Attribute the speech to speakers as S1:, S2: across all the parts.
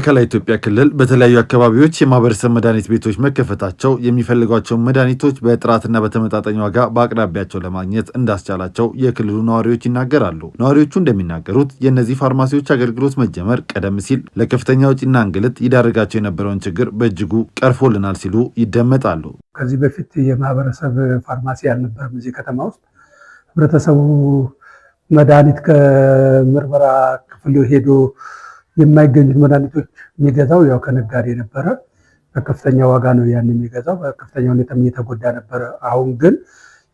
S1: ከላይ ኢትዮጵያ ክልል በተለያዩ አካባቢዎች የማህበረሰብ መድኃኒት ቤቶች መከፈታቸው የሚፈልጓቸውን መድኃኒቶች በጥራትና በተመጣጣኝ ዋጋ በአቅራቢያቸው ለማግኘት እንዳስቻላቸው የክልሉ ነዋሪዎች ይናገራሉ። ነዋሪዎቹ እንደሚናገሩት የእነዚህ ፋርማሲዎች አገልግሎት መጀመር ቀደም ሲል ለከፍተኛ ወጪና እንግልት ይዳርጋቸው የነበረውን ችግር በእጅጉ ቀርፎልናል ሲሉ ይደመጣሉ።
S2: ከዚህ በፊት የማህበረሰብ ፋርማሲ አልነበረም እዚህ ከተማ ውስጥ። ህብረተሰቡ መድኃኒት ከምርመራ ክፍል ሄዶ የማይገኙት መድኃኒቶች የሚገዛው ያው ከነጋዴ ነበረ። በከፍተኛ ዋጋ ነው ያን የሚገዛው። በከፍተኛ ሁኔታ እየተጎዳ ነበረ። አሁን ግን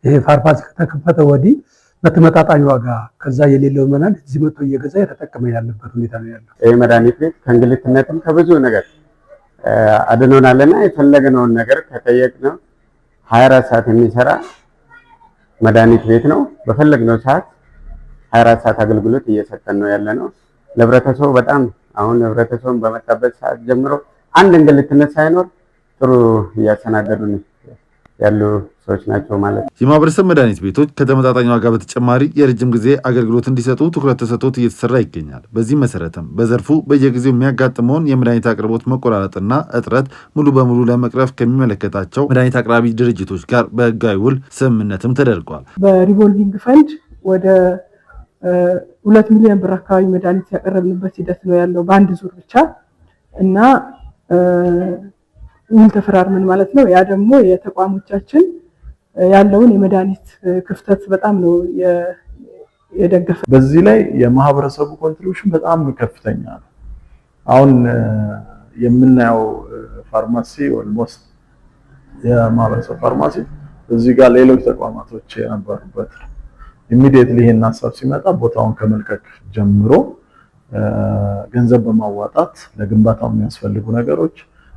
S2: ይሄ ፋርማሲ ከተከፈተ ወዲህ በተመጣጣኝ ዋጋ ከዛ የሌለው መድኃኒት እዚህ መጥቶ እየገዛ የተጠቀመ ያለበት ሁኔታ ነው ያለው።
S3: ይሄ መድኃኒት ቤት ከእንግልትነትም ከብዙ ነገር አድኖናልና የፈለግነውን ነገር ከጠየቅነው 24 ሰዓት የሚሰራ መድኃኒት ቤት ነው። በፈለግነው ሰዓት 24 ሰዓት አገልግሎት እየሰጠን ነው ያለነው። ለህብረተሰቡ በጣም አሁን ህብረተሰቡን በመጣበት ሰዓት ጀምሮ አንድ እንግልትነት ሳይኖር ጥሩ እያሰናደዱን ያሉ ሰዎች ናቸው ማለት ነው።
S1: የማህበረሰብ መድኃኒት ቤቶች ከተመጣጣኝ ዋጋ በተጨማሪ የረጅም ጊዜ አገልግሎት እንዲሰጡ ትኩረት ተሰጥቶት እየተሰራ ይገኛል። በዚህ መሰረትም በዘርፉ በየጊዜው የሚያጋጥመውን የመድኃኒት አቅርቦት መቆራረጥና እጥረት ሙሉ በሙሉ ለመቅረፍ ከሚመለከታቸው መድኃኒት አቅራቢ ድርጅቶች ጋር በህጋዊ ውል ስምምነትም ተደርጓል።
S4: በሪቮልቪንግ ፈንድ ወደ 2 ሚሊዮን ብር አካባቢ መድኃኒት ያቀረብንበት ሂደት ነው ያለው በአንድ ዙር ብቻ እና ውል ተፈራርመን ማለት ነው። ያ ደግሞ የተቋሞቻችን ያለውን የመድኃኒት ክፍተት በጣም ነው የደገፈ።
S5: በዚህ ላይ የማህበረሰቡ ኮንትሪቢዩሽን በጣም ከፍተኛ ነው። አሁን የምናየው ፋርማሲ ኦልሞስት የማህበረሰብ ፋርማሲ እዚህ ጋር ሌሎች ተቋማቶች የነበሩበት ኢሚዲየትሊ ይሄን ሀሳብ ሲመጣ ቦታውን ከመልቀቅ ጀምሮ ገንዘብ በማዋጣት ለግንባታው የሚያስፈልጉ ነገሮች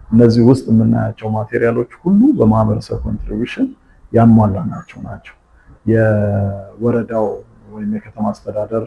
S5: እነዚህ ውስጥ የምናያቸው ማቴሪያሎች ሁሉ በማህበረሰብ ኮንትሪቢዩሽን ያሟላናቸው ናቸው። የወረዳው ወይም የከተማ አስተዳደር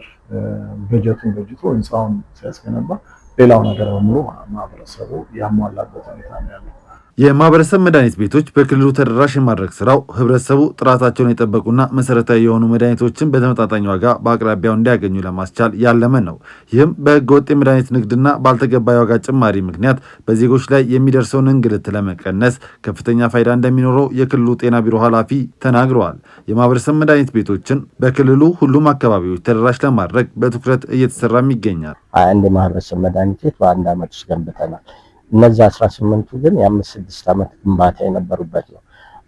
S5: በጀቱን በጅቶ ህንፃውን ሲያስገነባ ሌላው ነገር በሙሉ ማህበረሰቡ ያሟላበት ሁኔታ ነው ያለው።
S1: የማህበረሰብ መድኃኒት ቤቶች በክልሉ ተደራሽ የማድረግ ስራው ህብረተሰቡ ጥራታቸውን የጠበቁና መሰረታዊ የሆኑ መድኃኒቶችን በተመጣጣኝ ዋጋ በአቅራቢያው እንዲያገኙ ለማስቻል ያለመ ነው። ይህም በህገወጥ የመድኃኒት ንግድና ባልተገባ የዋጋ ጭማሪ ምክንያት በዜጎች ላይ የሚደርሰውን እንግልት ለመቀነስ ከፍተኛ ፋይዳ እንደሚኖረው የክልሉ ጤና ቢሮ ኃላፊ ተናግረዋል። የማህበረሰብ መድኃኒት ቤቶችን በክልሉ ሁሉም አካባቢዎች ተደራሽ ለማድረግ በትኩረት እየተሰራም ይገኛል።
S6: አንድ የማህበረሰብ መድኃኒት ቤት በአንድ ዓመት ውስጥ ገንብተናል። እነዚህ 18ቱ ግን የ5-6 ዓመት ግንባታ የነበሩበት ነው።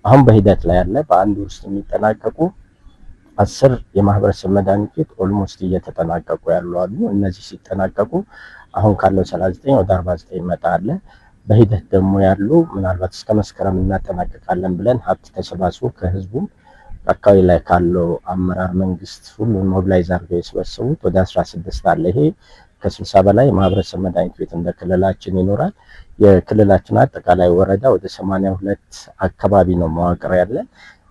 S6: አሁን በሂደት ላይ ያለ በአንድ ውስጥ የሚጠናቀቁ 10 የማህበረሰብ መድኃኒት ቤት ኦልሞስት እየተጠናቀቁ ያሉ አሉ። እነዚህ ሲጠናቀቁ አሁን ካለው 39 ወደ 49 ይመጣል። በሂደት ደግሞ ያሉ ምናልባት እስከ መስከረም እናጠናቀቃለን ብለን ሀብት ተሰባስቦ ከህዝቡም አካባቢ ላይ ካለው አመራር መንግስት ሁሉን ሞቢላይዝ አድርገው የሰበሰቡት ወደ 16 አለ። ይሄ ከ60 በላይ ማህበረሰብ መድኃኒት ቤት እንደ ክልላችን ይኖራል። የክልላችን አጠቃላይ ወረዳ ወደ 82 አካባቢ ነው መዋቅር ያለ።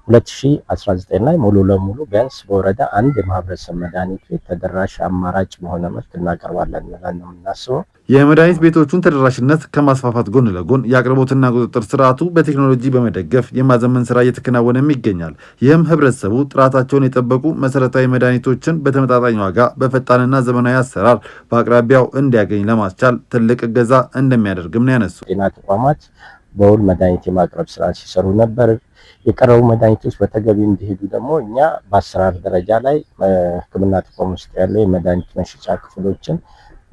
S6: 2019 ላይ ሙሉ ለሙሉ ቢያንስ በወረዳ አንድ የማህበረሰብ መድኃኒት ቤት ተደራሽ አማራጭ በሆነ መልክ እናቀርባለን ብለን ነው የምናስበው።
S1: የመድኃኒት ቤቶቹን ተደራሽነት ከማስፋፋት ጎን ለጎን የአቅርቦትና ቁጥጥር ስርዓቱ በቴክኖሎጂ በመደገፍ የማዘመን ስራ እየተከናወነም ይገኛል። ይህም ህብረተሰቡ ጥራታቸውን የጠበቁ መሰረታዊ መድኃኒቶችን በተመጣጣኝ ዋጋ በፈጣንና ዘመናዊ አሰራር በአቅራቢያው እንዲያገኝ ለማስቻል ትልቅ እገዛ እንደሚያደርግም ነው ያነሱ።
S6: ጤና ተቋማት በውል መድኃኒት የማቅረብ ስራ ሲሰሩ ነበር። የቀረቡ መድኃኒቶች በተገቢ እንዲሄዱ ደግሞ እኛ በአሰራር ደረጃ ላይ ሕክምና ተቋም ውስጥ ያለው የመድኃኒት መሸጫ ክፍሎችን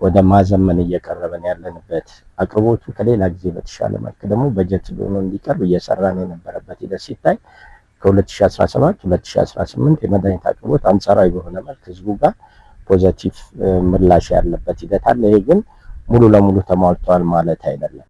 S6: ወደ ማዘመን እየቀረበን ያለንበት አቅርቦቱ ከሌላ ጊዜ በተሻለ መልክ ደግሞ በጀት ሆኖ እንዲቀርብ እየሰራን የነበረበት ሂደት ሲታይ ከ2017 2018 የመድኃኒት አቅርቦት አንጻራዊ በሆነ መልክ ህዝቡ ጋር ፖዚቲቭ ምላሽ ያለበት ሂደት አለ። ይሄ ግን ሙሉ ለሙሉ ተሟልቷል ማለት አይደለም።